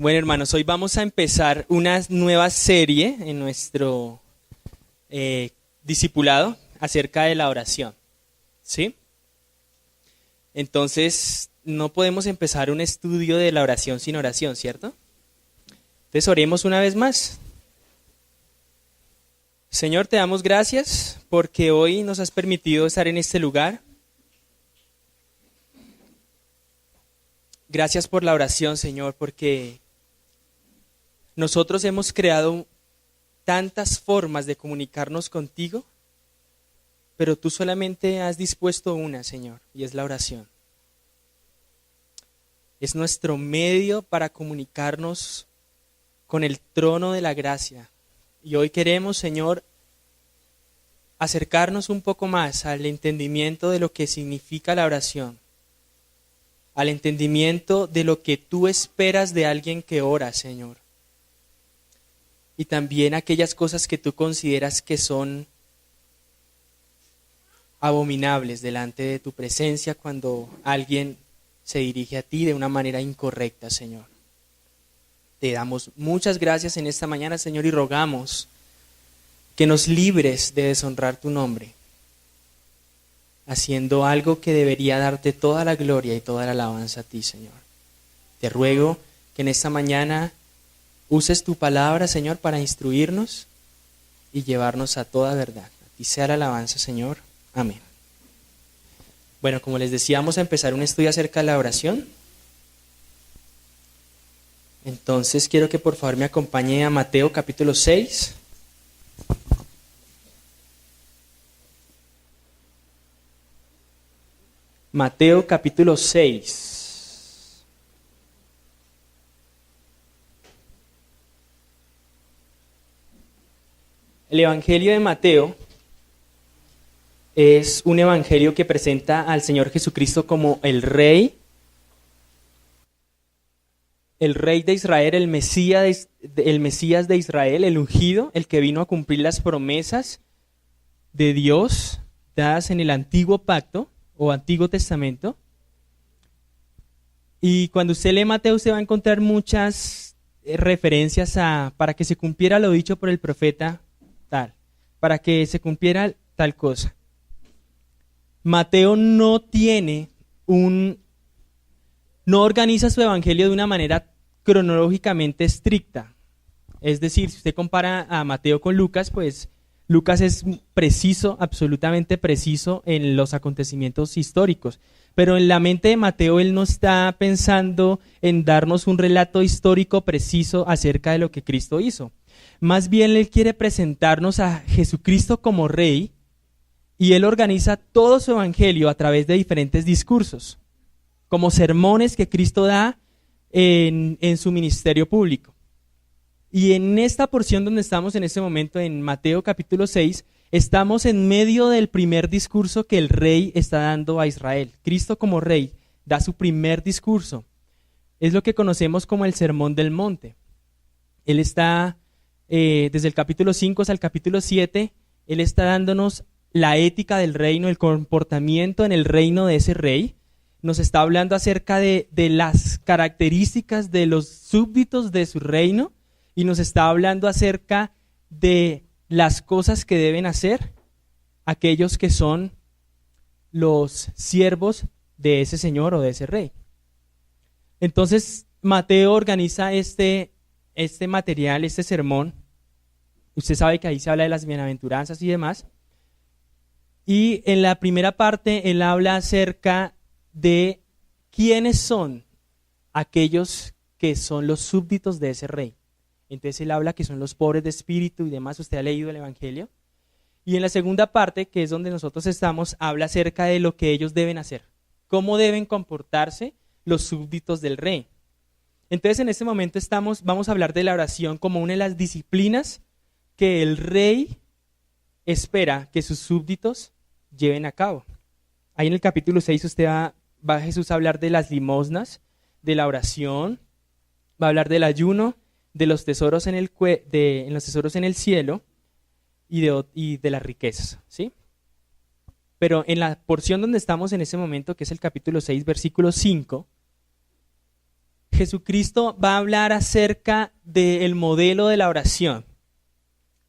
Bueno, hermanos, hoy vamos a empezar una nueva serie en nuestro discipulado acerca de la oración, ¿sí? Entonces, no podemos empezar un estudio de la oración sin oración, ¿cierto? Entonces, oremos una vez más. Señor, te damos gracias porque hoy nos has permitido estar en este lugar. Gracias por la oración, Señor, porque nosotros hemos creado tantas formas de comunicarnos contigo, pero tú solamente has dispuesto una, Señor, y es la oración. Es nuestro medio para comunicarnos con el trono de la gracia. Y hoy queremos, Señor, acercarnos un poco más al entendimiento de lo que significa la oración, al entendimiento de lo que tú esperas de alguien que ora, Señor. Y también aquellas cosas que tú consideras que son abominables delante de tu presencia cuando alguien se dirige a ti de una manera incorrecta, Señor. Te damos muchas gracias en esta mañana, Señor, y rogamos que nos libres de deshonrar tu nombre, haciendo algo que debería darte toda la gloria y toda la alabanza a ti, Señor. Te ruego que en esta mañana uses tu palabra, Señor, para instruirnos y llevarnos a toda verdad. A ti sea la alabanza, Señor. Amén. Bueno, como les decía, vamos a empezar un estudio acerca de la oración. Entonces quiero que por favor me acompañe a Mateo capítulo 6. Mateo capítulo 6. El Evangelio de Mateo es un evangelio que presenta al Señor Jesucristo como el Rey de Israel, el Mesías de Israel, el ungido, el que vino a cumplir las promesas de Dios dadas en el Antiguo Pacto o Antiguo Testamento. Y cuando usted lee Mateo, usted va a encontrar muchas referencias para que se cumpliera lo dicho por el profeta tal, para que se cumpliera tal cosa. Mateo no organiza su evangelio de una manera cronológicamente estricta. Es decir, si usted compara a Mateo con Lucas, pues Lucas es preciso, absolutamente preciso en los acontecimientos históricos. Pero en la mente de Mateo él no está pensando en darnos un relato histórico preciso acerca de lo que Cristo hizo. Más bien él quiere presentarnos a Jesucristo como Rey, y él organiza todo su evangelio a través de diferentes discursos, como sermones que Cristo da en su ministerio público. Y en esta porción donde estamos en este momento, en Mateo capítulo 6, estamos en medio del primer discurso que el Rey está dando a Israel. Cristo como Rey da su primer discurso. Es lo que conocemos como el Sermón del Monte. Él está, desde el capítulo 5 hasta el capítulo 7, él está dándonos la ética del reino, el comportamiento en el reino de ese rey. Nos está hablando acerca de las características de los súbditos de su reino y nos está hablando acerca de las cosas que deben hacer aquellos que son los siervos de ese señor o de ese rey. Entonces Mateo organiza este material, este sermón. Usted sabe que ahí se habla de las bienaventuranzas y demás. Y en la primera parte él habla acerca de quiénes son aquellos que son los súbditos de ese rey. Entonces él habla que son los pobres de espíritu y demás. Usted ha leído el Evangelio. Y en la segunda parte, que es donde nosotros estamos, habla acerca de lo que ellos deben hacer. Cómo deben comportarse los súbditos del rey. Entonces en este momento vamos a hablar de la oración como una de las disciplinas que el rey espera que sus súbditos lleven a cabo. Ahí en el capítulo 6 usted va Jesús a hablar de las limosnas, de la oración, va a hablar del ayuno, de los tesoros en los tesoros en el cielo y de las riquezas, ¿sí? Pero en la porción donde estamos en ese momento, que es el capítulo 6, versículo 5, Jesucristo va a hablar acerca del modelo de la oración.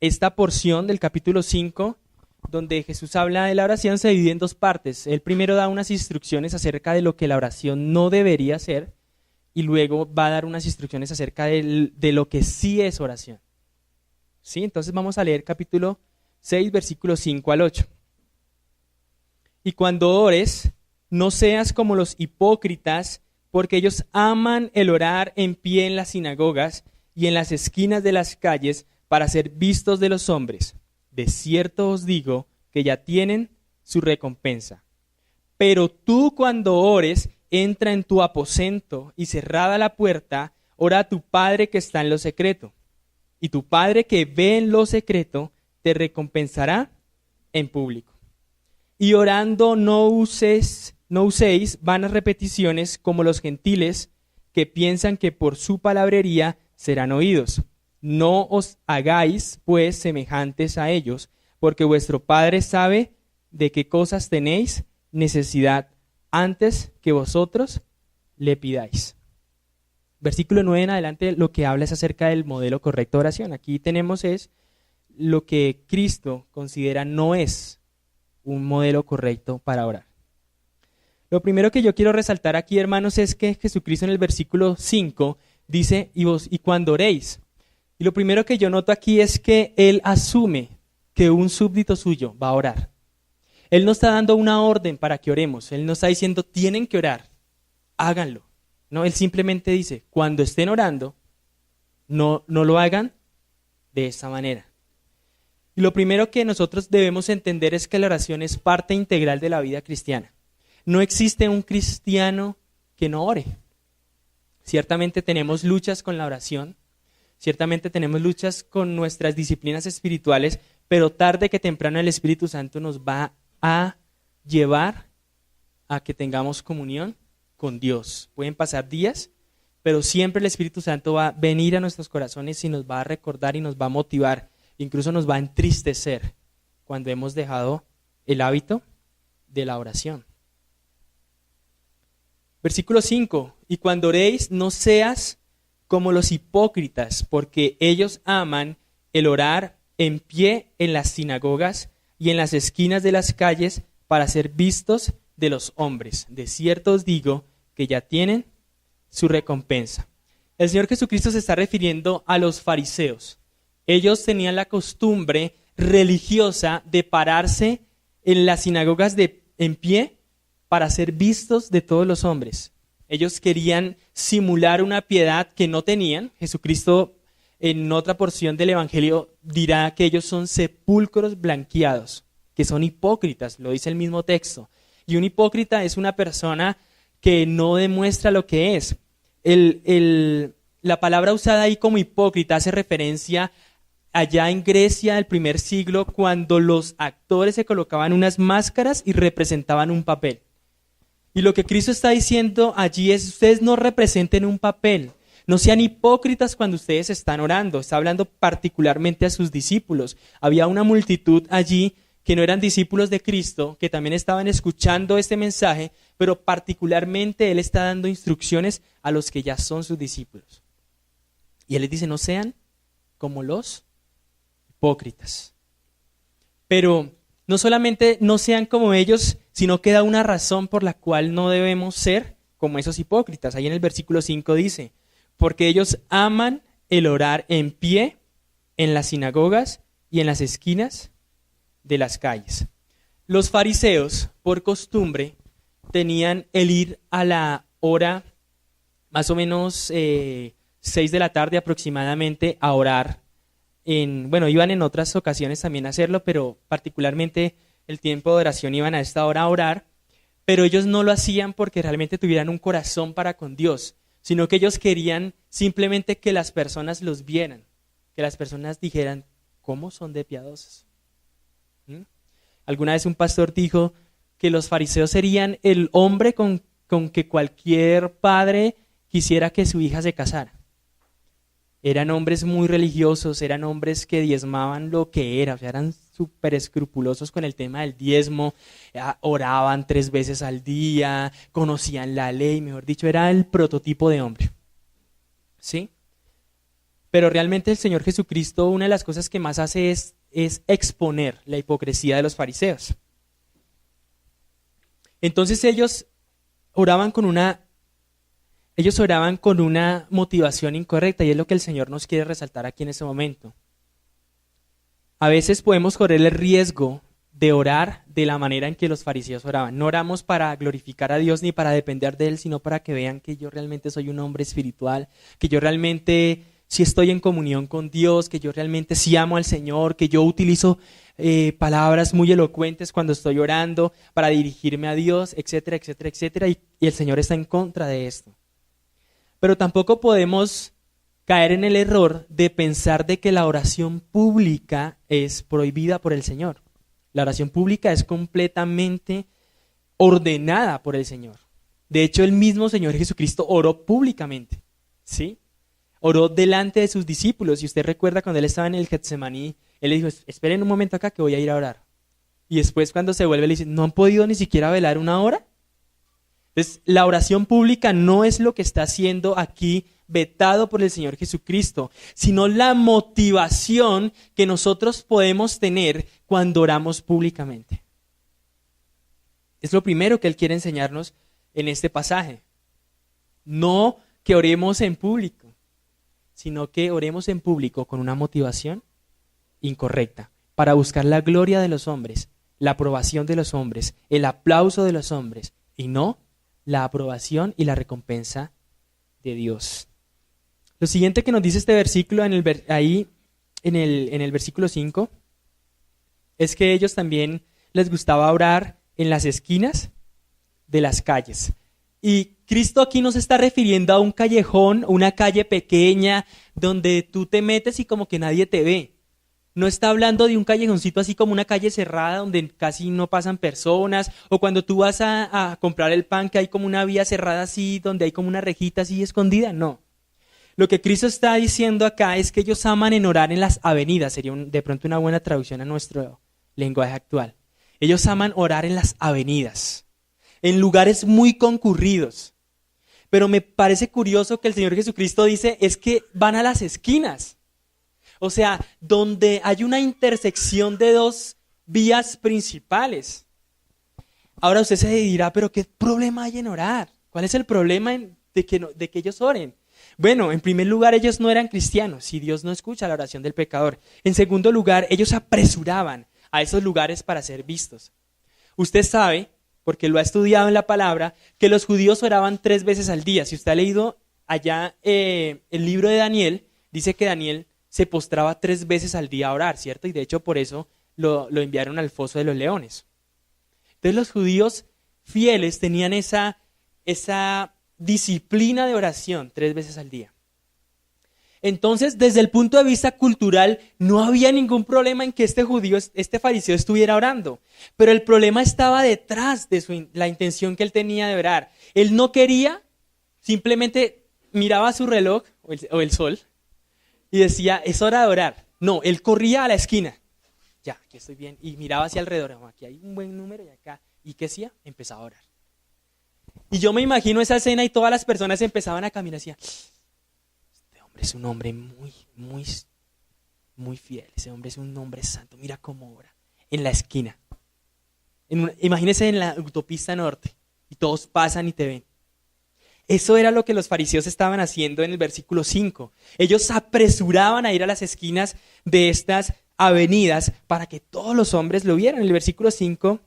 Esta porción del capítulo 5, donde Jesús habla de la oración, se divide en dos partes. Él primero da unas instrucciones acerca de lo que la oración no debería ser y luego va a dar unas instrucciones acerca de lo que sí es oración. ¿Sí? Entonces vamos a leer capítulo 6, versículos 5 al 8. Y cuando ores, no seas como los hipócritas, porque ellos aman el orar en pie en las sinagogas y en las esquinas de las calles para ser vistos de los hombres. De cierto os digo que ya tienen su recompensa. Pero tú cuando ores, entra en tu aposento y cerrada la puerta, ora a tu Padre que está en lo secreto. Y tu Padre que ve en lo secreto, te recompensará en público. Y orando no uséis vanas repeticiones como los gentiles que piensan que por su palabrería serán oídos. No os hagáis, pues, semejantes a ellos, porque vuestro Padre sabe de qué cosas tenéis necesidad antes que vosotros le pidáis. Versículo 9 en adelante lo que habla es acerca del modelo correcto de oración. Aquí tenemos es lo que Cristo considera no es un modelo correcto para orar. Lo primero que yo quiero resaltar aquí, hermanos, es que Jesucristo en el versículo 5 dice, y cuando oréis. Y lo primero que yo noto aquí es que Él asume que un súbdito suyo va a orar. Él no está dando una orden para que oremos. Él no está diciendo, tienen que orar, háganlo. No, Él simplemente dice, cuando estén orando, no lo hagan de esa manera. Y lo primero que nosotros debemos entender es que la oración es parte integral de la vida cristiana. No existe un cristiano que no ore. Ciertamente tenemos luchas con la oración, ciertamente tenemos luchas con nuestras disciplinas espirituales, pero tarde que temprano el Espíritu Santo nos va a llevar a que tengamos comunión con Dios. Pueden pasar días, pero siempre el Espíritu Santo va a venir a nuestros corazones y nos va a recordar y nos va a motivar, incluso nos va a entristecer cuando hemos dejado el hábito de la oración. Versículo 5, y cuando oréis no seas como los hipócritas, porque ellos aman el orar en pie en las sinagogas y en las esquinas de las calles para ser vistos de los hombres. De cierto os digo que ya tienen su recompensa. El Señor Jesucristo se está refiriendo a los fariseos. Ellos tenían la costumbre religiosa de pararse en las sinagogas en pie para ser vistos de todos los hombres. Ellos querían simular una piedad que no tenían. Jesucristo en otra porción del Evangelio dirá que ellos son sepulcros blanqueados, que son hipócritas, lo dice el mismo texto. Y un hipócrita es una persona que no demuestra lo que es. La palabra usada ahí como hipócrita hace referencia allá en Grecia del primer siglo, cuando los actores se colocaban unas máscaras y representaban un papel. Y lo que Cristo está diciendo allí es, ustedes no representen un papel, no sean hipócritas cuando ustedes están orando. Está hablando particularmente a sus discípulos. Había una multitud allí que no eran discípulos de Cristo, que también estaban escuchando este mensaje, pero particularmente Él está dando instrucciones a los que ya son sus discípulos. Y Él les dice, no sean como los hipócritas. Pero no solamente no sean como ellos, sino que da una razón por la cual no debemos ser como esos hipócritas. Ahí en el versículo 5 dice, porque ellos aman el orar en pie en las sinagogas y en las esquinas de las calles. Los fariseos, por costumbre, tenían el ir a la hora más o menos 6 de la tarde aproximadamente a orar. Iban en otras ocasiones también a hacerlo, pero particularmente el tiempo de oración iban a esta hora a orar, pero ellos no lo hacían porque realmente tuvieran un corazón para con Dios, sino que ellos querían simplemente que las personas los vieran, que las personas dijeran, ¿cómo son de piadosos? Alguna vez un pastor dijo que los fariseos serían el hombre con que cualquier padre quisiera que su hija se casara. Eran hombres muy religiosos, eran hombres que diezmaban lo que era, o sea, eran súper escrupulosos con el tema del diezmo, oraban 3 veces al día, conocían la ley, mejor dicho, era el prototipo de hombre. ¿sí? Pero realmente el Señor Jesucristo, una de las cosas que más hace es exponer la hipocresía de los fariseos. Entonces ellos oraban con una motivación incorrecta, y es lo que el Señor nos quiere resaltar aquí en este momento. A veces podemos correr el riesgo de orar de la manera en que los fariseos oraban. No oramos para glorificar a Dios ni para depender de Él, sino para que vean que yo realmente soy un hombre espiritual, que yo realmente sí estoy en comunión con Dios, que yo realmente sí amo al Señor, que yo utilizo palabras muy elocuentes cuando estoy orando para dirigirme a Dios, etcétera, etcétera, etcétera, y el Señor está en contra de esto. Pero tampoco podemos caer en el error de pensar de que la oración pública es prohibida por el Señor. La oración pública es completamente ordenada por el Señor. De hecho, el mismo Señor Jesucristo oró públicamente, ¿sí? Oró delante de sus discípulos. Y usted recuerda cuando Él estaba en el Getsemaní, Él le dijo, esperen un momento acá que voy a ir a orar. Y después cuando se vuelve le dice, ¿no han podido ni siquiera velar una hora? Entonces, la oración pública no es lo que está siendo aquí vetado por el Señor Jesucristo, sino la motivación que nosotros podemos tener cuando oramos públicamente. Es lo primero que Él quiere enseñarnos en este pasaje. No que oremos en público, sino que oremos en público con una motivación incorrecta, para buscar la gloria de los hombres, la aprobación de los hombres, el aplauso de los hombres, y no la aprobación y la recompensa de Dios. Lo siguiente que nos dice este versículo en el versículo 5 es que ellos también les gustaba orar en las esquinas de las calles. Y Cristo aquí no se está refiriendo a un callejón, una calle pequeña donde tú te metes y como que nadie te ve. No está hablando de un callejoncito así como una calle cerrada donde casi no pasan personas, o cuando tú vas a comprar el pan que hay como una vía cerrada así, donde hay como una rejita así escondida. No. Lo que Cristo está diciendo acá es que ellos aman en orar en las avenidas. Sería de pronto una buena traducción a nuestro lenguaje actual. Ellos aman orar en las avenidas, en lugares muy concurridos. Pero me parece curioso que el Señor Jesucristo dice es que van a las esquinas. O sea, donde hay una intersección de dos vías principales. Ahora usted se dirá, pero ¿qué problema hay en orar? ¿Cuál es el problema de que ellos oren? Bueno, en primer lugar, ellos no eran cristianos y Dios no escucha la oración del pecador. En segundo lugar, ellos apresuraban a esos lugares para ser vistos. Usted sabe, porque lo ha estudiado en la palabra, que los judíos oraban 3 veces al día. Si usted ha leído allá el libro de Daniel, dice que Daniel se postraba 3 veces al día a orar, ¿cierto? Y de hecho por eso lo enviaron al foso de los leones. Entonces los judíos fieles tenían esa disciplina de oración 3 veces al día. Entonces, desde el punto de vista cultural, no había ningún problema en que este fariseo estuviera orando. Pero el problema estaba detrás de la intención que él tenía de orar. Él no quería, simplemente miraba su reloj o el sol y decía, es hora de orar. No, él corría a la esquina. Ya, aquí estoy bien. Y miraba hacia alrededor. Aquí hay un buen número y acá. ¿Y qué hacía? Empezaba a orar. Y yo me imagino esa escena y todas las personas empezaban a caminar así. Este hombre es un hombre muy, muy, muy fiel. Ese hombre es un hombre santo. Mira cómo ora. En la esquina. Imagínense en la autopista norte. Y todos pasan y te ven. Eso era lo que los fariseos estaban haciendo en el versículo 5. Ellos apresuraban a ir a las esquinas de estas avenidas para que todos los hombres lo vieran. El versículo 5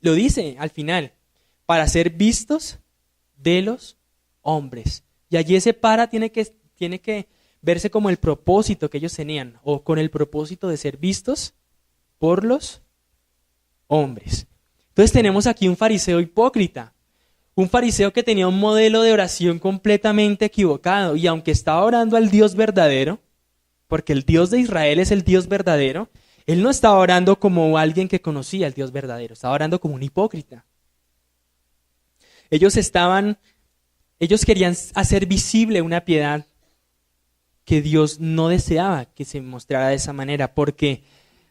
lo dice al final. Para ser vistos de los hombres. Y allí ese tiene que verse como el propósito que ellos tenían, o con el propósito de ser vistos por los hombres. Entonces tenemos aquí un fariseo hipócrita, un fariseo que tenía un modelo de oración completamente equivocado, y aunque estaba orando al Dios verdadero, porque el Dios de Israel es el Dios verdadero, él no estaba orando como alguien que conocía al Dios verdadero, estaba orando como un hipócrita. Ellos querían hacer visible una piedad que Dios no deseaba que se mostrara de esa manera, porque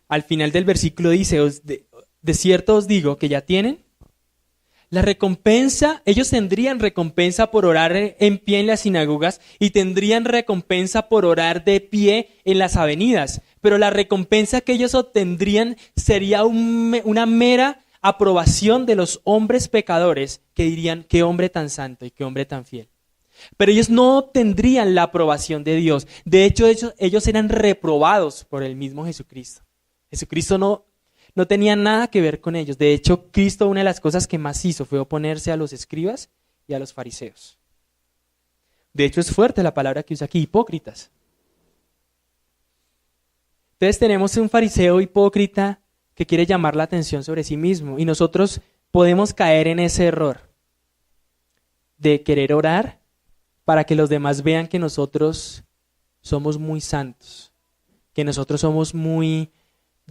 al final del versículo dice, de cierto os digo que ya tienen La recompensa, ellos tendrían recompensa por orar en pie en las sinagogas y tendrían recompensa por orar de pie en las avenidas. Pero la recompensa que ellos obtendrían sería una mera aprobación de los hombres pecadores que dirían, qué hombre tan santo y qué hombre tan fiel. Pero ellos no obtendrían la aprobación de Dios. De hecho, ellos eran reprobados por el mismo Jesucristo. Jesucristo no tenía nada que ver con ellos. De hecho, Cristo, una de las cosas que más hizo fue oponerse a los escribas y a los fariseos. De hecho, es fuerte la palabra que usa aquí, hipócritas. Entonces tenemos un fariseo hipócrita que quiere llamar la atención sobre sí mismo y nosotros podemos caer en ese error de querer orar para que los demás vean que nosotros somos muy santos, que nosotros somos muy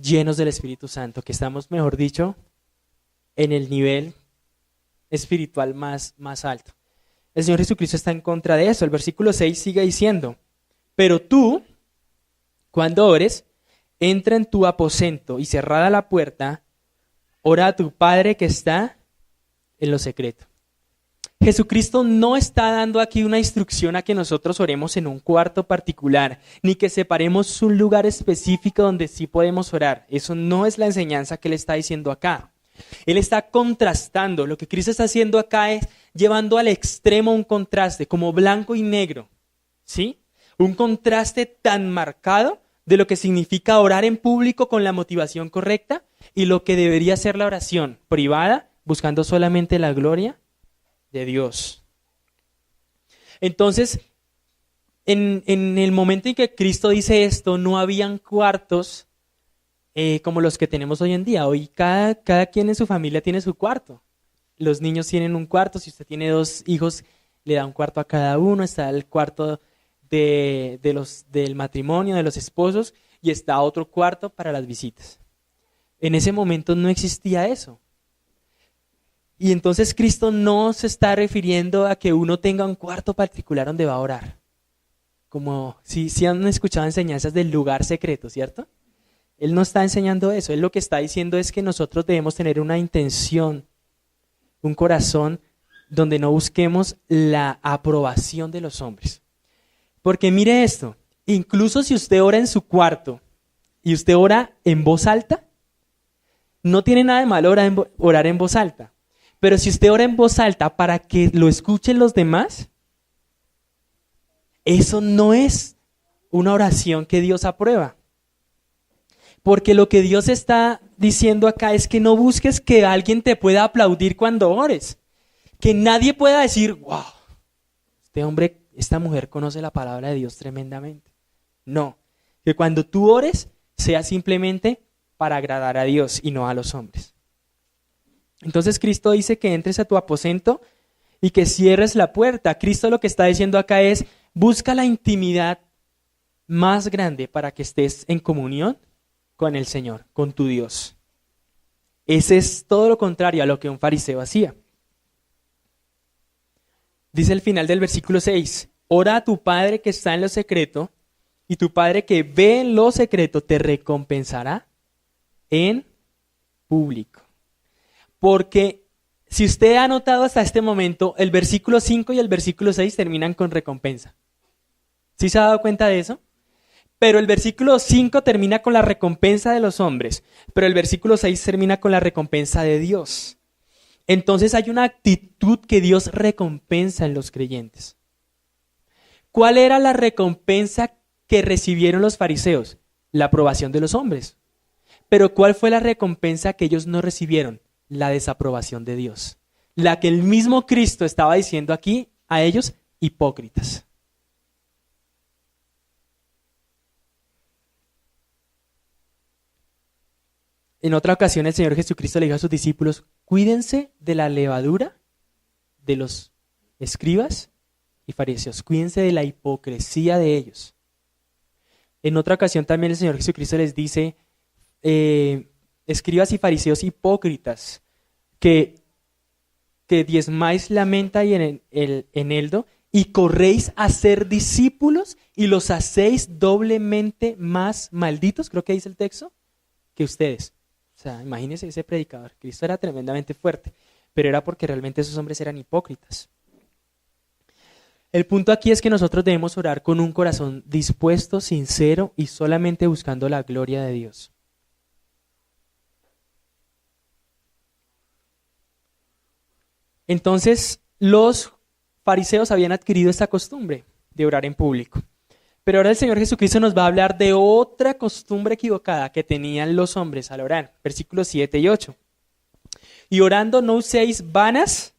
llenos del Espíritu Santo, que estamos, mejor dicho, en el nivel espiritual más alto. El Señor Jesucristo está en contra de eso. El versículo 6 sigue diciendo, pero tú, cuando ores, entra en tu aposento y cerrada la puerta, ora a tu Padre que está en lo secreto. Jesucristo no está dando aquí una instrucción a que nosotros oremos en un cuarto particular, ni que separemos un lugar específico donde sí podemos orar. Eso no es la enseñanza que Él está diciendo acá. Él está contrastando. Lo que Cristo está haciendo acá es llevando al extremo un contraste, como blanco y negro, ¿sí? Un contraste tan marcado de lo que significa orar en público con la motivación correcta y lo que debería ser la oración privada, buscando solamente la gloria de Dios. Entonces, en el momento en que Cristo dice esto, no habían cuartos como los que tenemos hoy en día. Hoy cada quien en su familia tiene su cuarto. Los niños tienen un cuarto. Si usted tiene 2 hijos, le da un cuarto a cada uno. Está el cuarto del matrimonio, de los esposos, y está otro cuarto para las visitas. En ese momento no existía eso. Y entonces Cristo no se está refiriendo a que uno tenga un cuarto particular donde va a orar. Como si han escuchado enseñanzas del lugar secreto, ¿cierto? Él no está enseñando eso. Él lo que está diciendo es que nosotros debemos tener una intención, un corazón donde no busquemos la aprobación de los hombres. Porque mire esto, incluso si usted ora en su cuarto y usted ora en voz alta, no tiene nada de malo orar en voz alta. Pero si usted ora en voz alta para que lo escuchen los demás, eso no es una oración que Dios aprueba. Porque lo que Dios está diciendo acá es que no busques que alguien te pueda aplaudir cuando ores. Que nadie pueda decir, wow, este hombre, esta mujer conoce la palabra de Dios tremendamente. No, que cuando tú ores sea simplemente para agradar a Dios y no a los hombres. Entonces Cristo dice que entres a tu aposento y que cierres la puerta. Cristo lo que está diciendo acá es, busca la intimidad más grande para que estés en comunión con el Señor, con tu Dios. Ese es todo lo contrario a lo que un fariseo hacía. Dice el final del versículo 6, ora a tu Padre que está en lo secreto, y tu Padre que ve en lo secreto te recompensará en público. Porque si usted ha notado hasta este momento, el versículo 5 y el versículo 6 terminan con recompensa. ¿Sí se ha dado cuenta de eso? Pero el versículo 5 termina con la recompensa de los hombres, pero el versículo 6 termina con la recompensa de Dios. Entonces hay una actitud que Dios recompensa en los creyentes. ¿Cuál era la recompensa que recibieron los fariseos? La aprobación de los hombres. Pero ¿cuál fue la recompensa que ellos no recibieron? La desaprobación de Dios. La que el mismo Cristo estaba diciendo aquí a ellos, hipócritas. En otra ocasión el Señor Jesucristo le dijo a sus discípulos, cuídense de la levadura de los escribas y fariseos, cuídense de la hipocresía de ellos. En otra ocasión también el Señor Jesucristo les dice, escribas y fariseos hipócritas, que diezmáis la menta y el eneldo, y corréis a ser discípulos y los hacéis doblemente más malditos, creo que dice el texto, que ustedes. O sea, imagínense ese predicador. Cristo era tremendamente fuerte. pero era porque realmente esos hombres eran hipócritas. El punto aquí es que nosotros debemos orar con un corazón dispuesto, sincero y solamente buscando la gloria de Dios. Entonces, los fariseos habían adquirido esta costumbre de orar en público. Pero ahora el Señor Jesucristo nos va a hablar de otra costumbre equivocada que tenían los hombres al orar. Versículos 7 y 8. Y orando no uséis vanas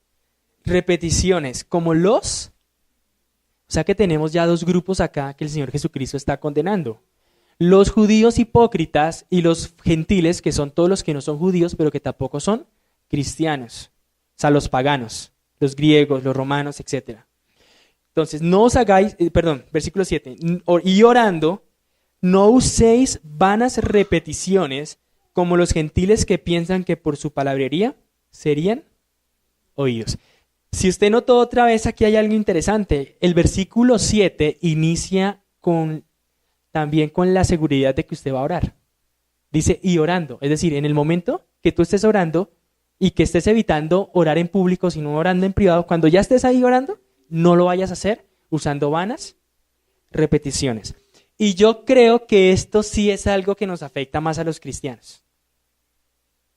repeticiones, como los... O sea que tenemos ya dos grupos acá que el Señor Jesucristo está condenando. Los judíos hipócritas y los gentiles, que son todos los que no son judíos, pero que tampoco son cristianos. O sea, los paganos, los griegos, los romanos, etc. Entonces, no os hagáis, versículo 7. Y orando, no uséis vanas repeticiones como los gentiles que piensan que por su palabrería serían oídos. Si usted notó otra vez, aquí hay algo interesante. El versículo 7 inicia también con la seguridad de que usted va a orar. Dice, y orando. Es decir, en el momento que tú estés orando y que estés evitando orar en público, sino orando en privado, cuando ya estés ahí orando, no lo vayas a hacer usando vanas repeticiones. Y yo creo que esto sí es algo que nos afecta más a los cristianos,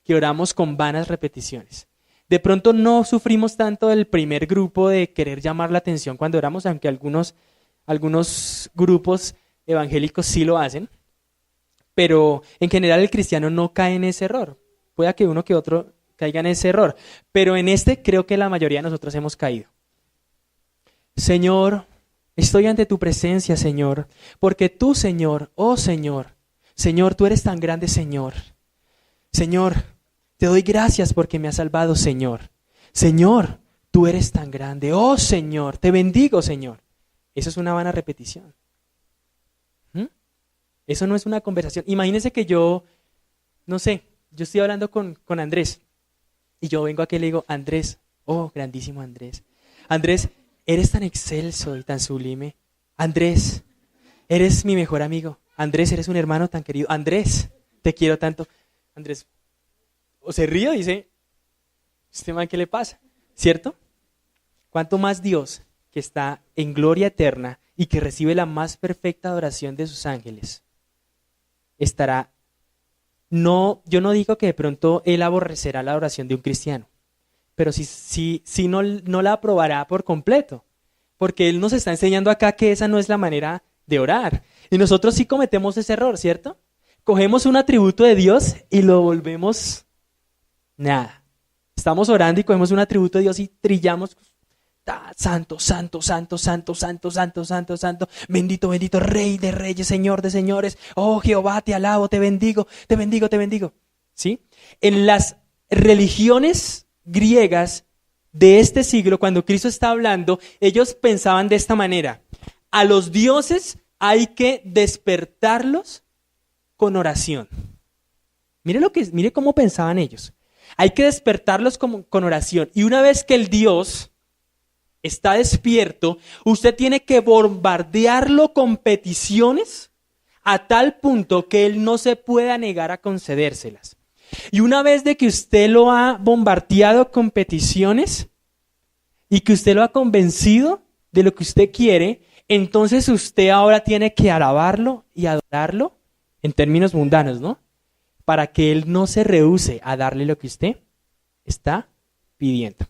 que oramos con vanas repeticiones. De pronto no sufrimos tanto del primer grupo de querer llamar la atención cuando oramos, aunque algunos grupos evangélicos sí lo hacen, pero en general el cristiano no cae en ese error. Puede que uno que otro caiga en ese error, pero en este creo que la mayoría de nosotros hemos caído. Señor, estoy ante tu presencia, Señor, porque tú, Señor, oh Señor, Señor, tú eres tan grande, Señor. Señor, te doy gracias porque me has salvado, Señor. Señor, tú eres tan grande. Oh, Señor, te bendigo, Señor. Eso es una vana repetición. Eso no es una conversación. Imagínense que yo estoy hablando con Andrés y yo vengo aquí y le digo, Andrés, oh, grandísimo Andrés. Andrés, eres tan excelso y tan sublime. Andrés, eres mi mejor amigo. Andrés, eres un hermano tan querido. Andrés, te quiero tanto. Andrés, o se ríe y dice, ¿este man qué le pasa? ¿Cierto? ¿Cuánto más Dios, que está en gloria eterna y que recibe la más perfecta adoración de sus ángeles, estará? No, yo no digo que de pronto Él aborrecerá la adoración de un cristiano, pero sí no la aprobará por completo, porque Él nos está enseñando acá que esa no es la manera de orar. Y nosotros sí cometemos ese error, ¿cierto? Cogemos un atributo de Dios y lo volvemos nada. Estamos orando y cogemos un atributo de Dios y trillamos, santo, santo, santo, santo, santo, santo, santo, santo, bendito, bendito, Rey de reyes, Señor de señores, oh Jehová, te alabo, te bendigo, te bendigo, te bendigo. ¿Sí? En las religiones griegas de este siglo, cuando Cristo está hablando, ellos pensaban de esta manera: a los dioses hay que despertarlos con oración. Mire cómo pensaban ellos. Hay que despertarlos con oración. Y una vez que el Dios está despierto, usted tiene que bombardearlo con peticiones a tal punto que Él no se pueda negar a concedérselas. Y una vez de que usted lo ha bombardeado con peticiones y que usted lo ha convencido de lo que usted quiere, entonces usted ahora tiene que alabarlo y adorarlo en términos mundanos, ¿no? Para que Él no se rehúse a darle lo que usted está pidiendo.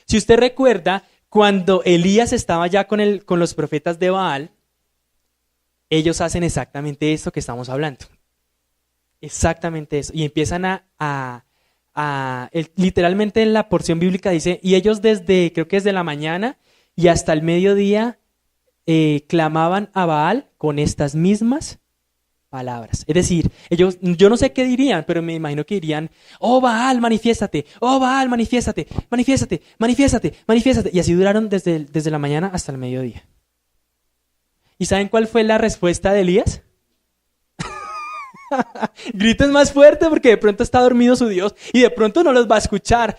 Si usted recuerda, cuando Elías estaba ya con los profetas de Baal, ellos hacen exactamente esto que estamos hablando. Exactamente eso. Y empiezan literalmente en la porción bíblica dice, y ellos creo que desde la mañana y hasta el mediodía clamaban a Baal con estas mismas palabras. Es decir, yo no sé qué dirían, pero me imagino que dirían, oh Baal, manifiéstate, oh Baal, manifiéstate, manifiéstate, manifiéstate, manifiéstate. Y así duraron desde la mañana hasta el mediodía. ¿Y saben cuál fue la respuesta de Elías? Griten más fuerte porque de pronto está dormido su Dios y de pronto no los va a escuchar.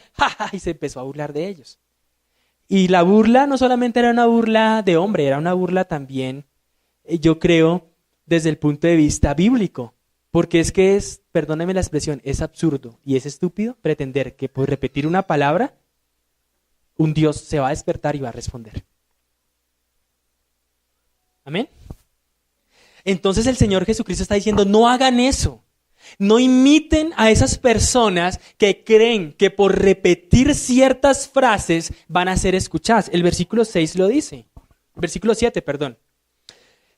Y se empezó a burlar de ellos. Y la burla no solamente era una burla de hombre, era una burla también, yo creo, desde el punto de vista bíblico. Porque es que perdóneme la expresión, es absurdo y es estúpido pretender que por repetir una palabra, un Dios se va a despertar y va a responder. ¿Amén? Entonces el Señor Jesucristo está diciendo, no hagan eso. No imiten a esas personas que creen que por repetir ciertas frases van a ser escuchadas. El versículo 6 lo dice. Versículo 7, perdón.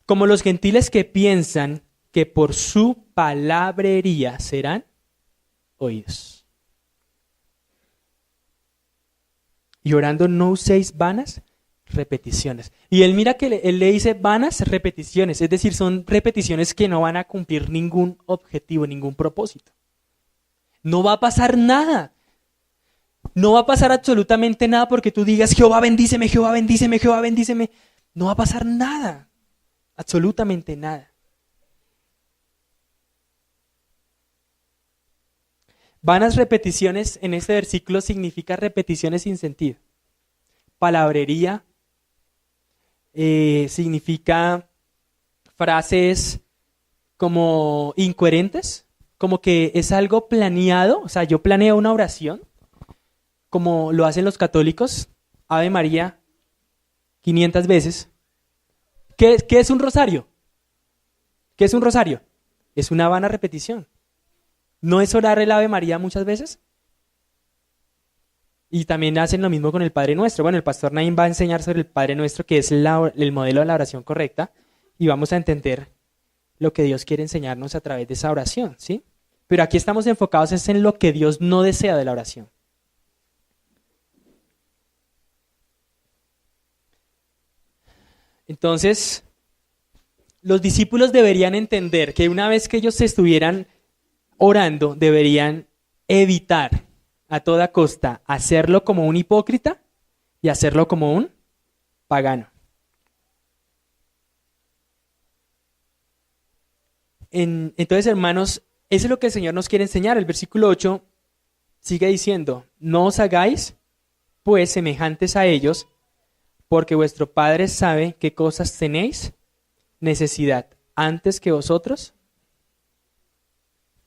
Como los gentiles que piensan que por su palabrería serán oídos. Y orando no uséis vanas repeticiones. Y él mira que él le dice vanas repeticiones, es decir, son repeticiones que no van a cumplir ningún objetivo, ningún propósito. No va a pasar nada. No va a pasar absolutamente nada porque tú digas Jehová bendíceme, Jehová bendíceme, Jehová bendíceme. No va a pasar nada. Absolutamente nada. Vanas repeticiones en este versículo significa repeticiones sin sentido. Palabrería significa frases como incoherentes, como que es algo planeado. O sea, yo planeo una oración, como lo hacen los católicos, Ave María 500 veces. ¿Qué es un rosario? ¿Qué es un rosario? Es una vana repetición. ¿No es orar el Ave María muchas veces? Y también hacen lo mismo con el Padre Nuestro. Bueno, el pastor Naim va a enseñar sobre el Padre Nuestro, que es el modelo de la oración correcta, y vamos a entender lo que Dios quiere enseñarnos a través de esa oración, ¿sí? Pero aquí estamos enfocados en lo que Dios no desea de la oración. Entonces, los discípulos deberían entender que una vez que ellos estuvieran orando, deberían evitar a toda costa hacerlo como un hipócrita y hacerlo como un pagano. Entonces, hermanos, eso es lo que el Señor nos quiere enseñar. El versículo 8 sigue diciendo, no os hagáis pues semejantes a ellos, porque vuestro Padre sabe qué cosas tenéis necesidad antes que vosotros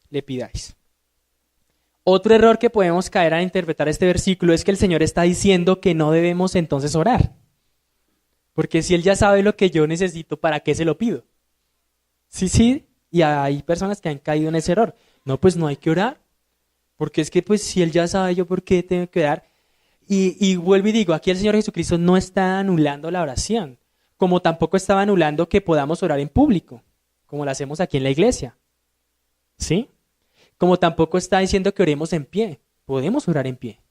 le pidáis. Otro error que podemos caer al interpretar este versículo es que el Señor está diciendo que no debemos entonces orar. Porque si Él ya sabe lo que yo necesito, ¿para qué se lo pido? Sí, y hay personas que han caído en ese error. No, pues no hay que orar. Porque es que pues si Él ya sabe, ¿yo por qué tengo que orar? Y vuelvo y digo, aquí el Señor Jesucristo no está anulando la oración, como tampoco estaba anulando que podamos orar en público, como lo hacemos aquí en la iglesia. ¿Sí? Como tampoco está diciendo que oremos en pie, podemos orar en pie.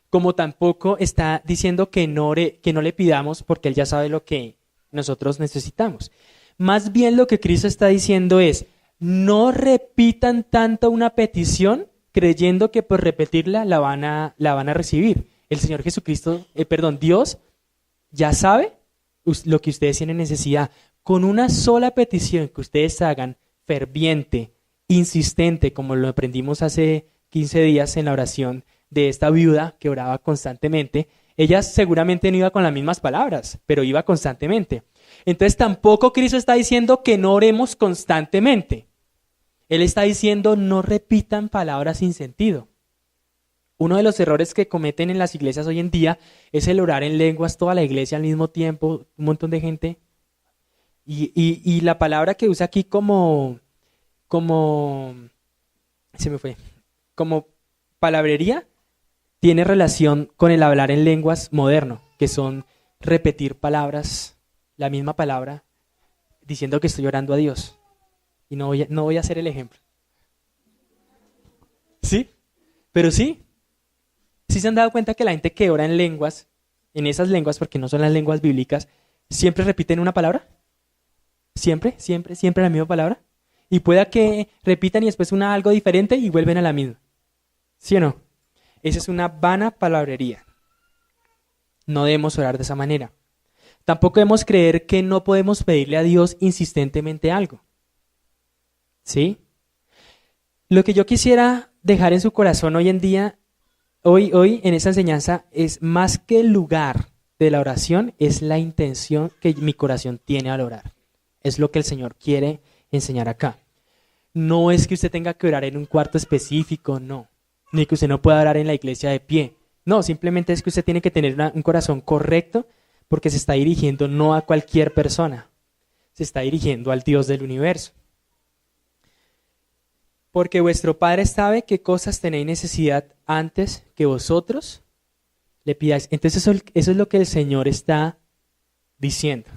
Como tampoco está diciendo que no le pidamos porque Él ya sabe lo que nosotros necesitamos. Más bien lo que Cristo está diciendo es, no repitan tanto una petición creyendo que por repetirla la van a recibir. El Señor Jesucristo, Dios ya sabe lo que ustedes tienen necesidad. Con una sola petición que ustedes hagan, ferviente, insistente, como lo aprendimos hace 15 días en la oración de esta viuda que oraba constantemente, ella seguramente no iba con las mismas palabras, pero iba constantemente. Entonces tampoco Cristo está diciendo que no oremos constantemente. Él está diciendo no repitan palabras sin sentido. Uno de los errores que cometen en las iglesias hoy en día es el orar en lenguas, toda la iglesia al mismo tiempo, un montón de gente. Y la palabra que usa aquí como palabrería, tiene relación con el hablar en lenguas moderno, que son repetir palabras, la misma palabra, diciendo que estoy orando a Dios. Y no voy a hacer el ejemplo. ¿Sí? Pero sí. ¿Sí se han dado cuenta que la gente que ora en lenguas, en esas lenguas, porque no son las lenguas bíblicas, siempre repiten una palabra? ¿Siempre la misma palabra? Y pueda que repitan y después algo diferente y vuelven a la misma. ¿Sí o no? Esa es una vana palabrería. No debemos orar de esa manera. Tampoco debemos creer que no podemos pedirle a Dios insistentemente algo. ¿Sí? Lo que yo quisiera dejar en su corazón hoy en día, hoy en esta enseñanza, es más que el lugar de la oración, es la intención que mi corazón tiene al orar. Es lo que el Señor quiere enseñar acá. No es que usted tenga que orar en un cuarto específico, no. Ni que usted no pueda orar en la iglesia de pie. No, simplemente es que usted tiene que tener un corazón correcto porque se está dirigiendo no a cualquier persona, se está dirigiendo al Dios del universo. Porque vuestro Padre sabe qué cosas tenéis necesidad antes que vosotros le pidáis. Entonces eso es lo que el Señor está diciendo.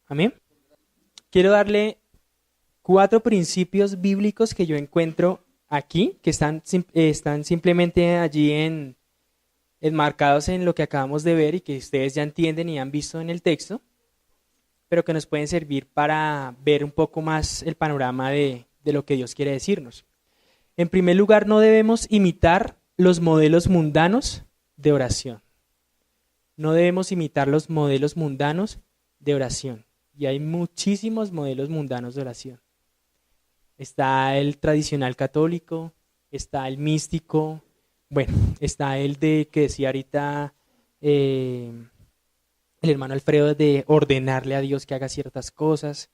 Amén. Quiero darle 4 principios bíblicos que yo encuentro aquí, que están simplemente allí enmarcados en lo que acabamos de ver y que ustedes ya entienden y han visto en el texto, pero que nos pueden servir para ver un poco más el panorama de lo que Dios quiere decirnos. En primer lugar, no debemos imitar los modelos mundanos de oración. No debemos imitar los modelos mundanos de oración. Y hay muchísimos modelos mundanos de oración. Está el tradicional católico, está el místico, bueno, está el de que decía ahorita el hermano Alfredo de ordenarle a Dios que haga ciertas cosas.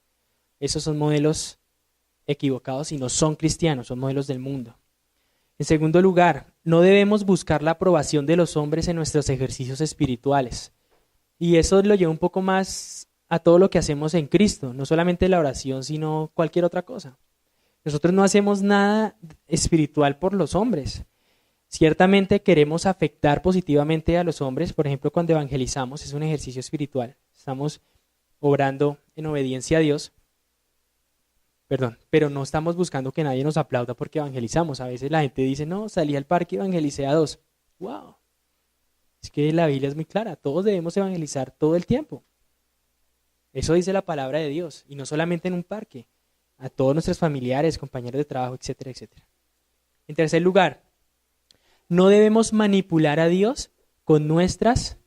Esos son modelos equivocados y no son cristianos, son modelos del mundo. En segundo lugar, no debemos buscar la aprobación de los hombres en nuestros ejercicios espirituales. Y eso lo lleva un poco más a todo lo que hacemos en Cristo, no solamente la oración, sino cualquier otra cosa. Nosotros no hacemos nada espiritual por los hombres. Ciertamente queremos afectar positivamente a los hombres, por ejemplo, cuando evangelizamos, es un ejercicio espiritual. Estamos obrando en obediencia a Dios. Pero no estamos buscando que nadie nos aplauda porque evangelizamos. A veces la gente dice, no, salí al parque y evangelicé a 2. ¡Wow! Es que la Biblia es muy clara, todos debemos evangelizar todo el tiempo. Eso dice la palabra de Dios, y no solamente en un parque, a todos nuestros familiares, compañeros de trabajo, etcétera, etcétera. En tercer lugar, no debemos manipular a Dios con nuestras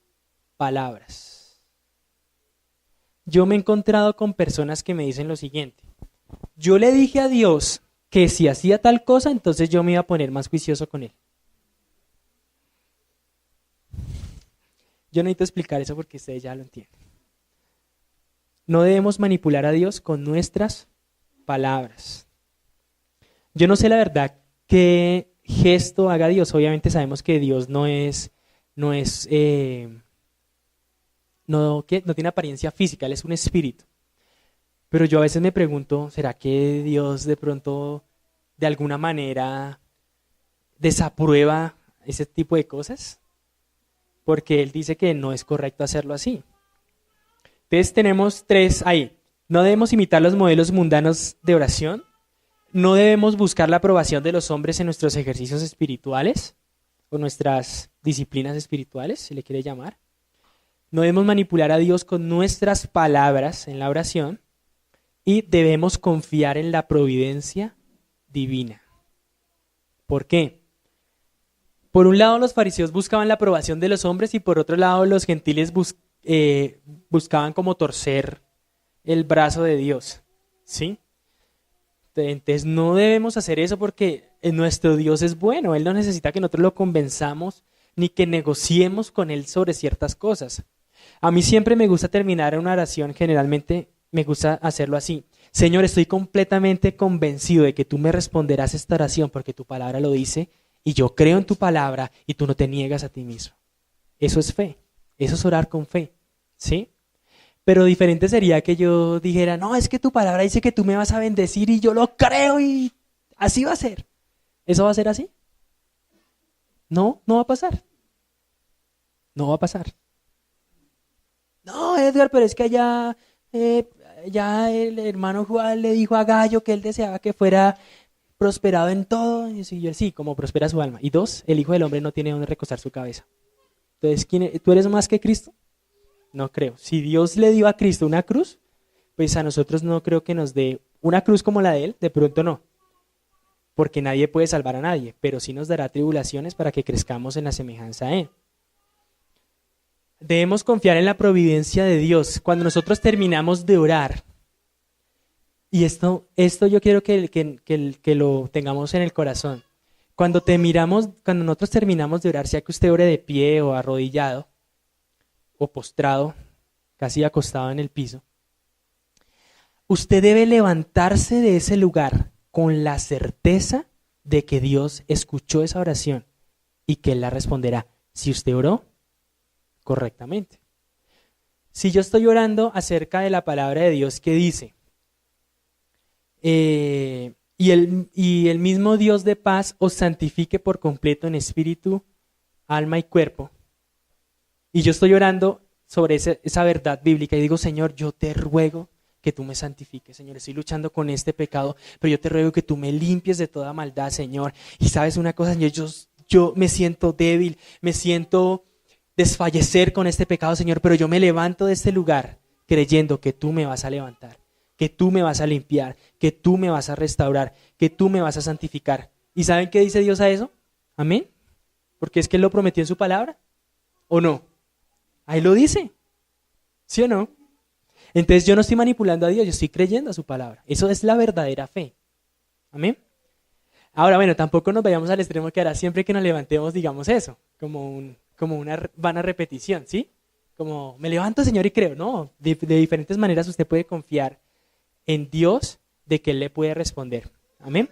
palabras. Yo me he encontrado con personas que me dicen lo siguiente: yo le dije a Dios que si hacía tal cosa, entonces yo me iba a poner más juicioso con él. Yo no necesito explicar eso porque ustedes ya lo entienden. No debemos manipular a Dios con nuestras palabras. Yo no sé la verdad qué gesto haga Dios. Obviamente sabemos que Dios no tiene apariencia física, Él es un espíritu. Pero yo a veces me pregunto, ¿será que Dios de pronto, de alguna manera, desaprueba ese tipo de cosas? Porque Él dice que no es correcto hacerlo así. Entonces tenemos 3 ahí. No debemos imitar los modelos mundanos de oración. No debemos buscar la aprobación de los hombres en nuestros ejercicios espirituales o nuestras disciplinas espirituales, si le quiere llamar. No debemos manipular a Dios con nuestras palabras en la oración. Y debemos confiar en la providencia divina. ¿Por qué? Por un lado, los fariseos buscaban la aprobación de los hombres y por otro lado, los gentiles buscaban como torcer el brazo de Dios. ¿Sí? Entonces no debemos hacer eso porque nuestro Dios es bueno. Él no necesita que nosotros lo convenzamos ni que negociemos con Él sobre ciertas cosas. A mí siempre me gusta terminar una oración, generalmente me gusta hacerlo así: Señor, estoy completamente convencido de que tú me responderás esta oración porque tu palabra lo dice y yo creo en tu palabra y tú no te niegas a ti mismo. Eso es fe, eso es orar con fe, ¿sí? Pero diferente sería que yo dijera, no, es que tu palabra dice que tú me vas a bendecir y yo lo creo y así va a ser. ¿Eso va a ser así? No, no va a pasar. No va a pasar. No, Edgar, pero es que allá ya el hermano Juan le dijo a Gallo que él deseaba que fuera prosperado en todo. Y yo, sí, como prospera su alma. Y 2, el Hijo del Hombre no tiene donde recostar su cabeza. Entonces, ¿tú eres más que Cristo? No creo. Si Dios le dio a Cristo una cruz, pues a nosotros no creo que nos dé una cruz como la de Él, de pronto no. Porque nadie puede salvar a nadie, pero sí nos dará tribulaciones para que crezcamos en la semejanza a Él. Debemos confiar en la providencia de Dios. Cuando nosotros terminamos de orar, y esto yo quiero que lo tengamos en el corazón. Cuando nosotros terminamos de orar, sea que usted ore de pie o arrodillado, o postrado, casi acostado en el piso, Usted debe levantarse de ese lugar con la certeza de que Dios escuchó esa oración y que Él la responderá si usted oró correctamente. Si yo estoy orando acerca de la palabra de Dios que dice, y el mismo Dios de paz os santifique por completo en espíritu, alma y cuerpo, y yo estoy orando sobre esa verdad bíblica y digo, Señor, yo te ruego que tú me santifiques, Señor, estoy luchando con este pecado, pero yo te ruego que tú me limpies de toda maldad, Señor. Y sabes una cosa, Señor, yo me siento débil, me siento desfallecer con este pecado, Señor, pero yo me levanto de este lugar creyendo que tú me vas a levantar, que tú me vas a limpiar, que tú me vas a restaurar, que tú me vas a santificar. ¿Y saben qué dice Dios a eso? Amén. Porque es que Él lo prometió en su palabra, ¿o no? Ahí lo dice, ¿sí o no? Entonces yo no estoy manipulando a Dios, yo estoy creyendo a su palabra. Eso es la verdadera fe. Amén. Ahora, bueno, tampoco nos vayamos al extremo que hará siempre que nos levantemos, digamos eso, como una vana repetición, ¿sí? Como, me levanto, Señor, y creo. No, de diferentes maneras usted puede confiar en Dios de que Él le puede responder. Amén.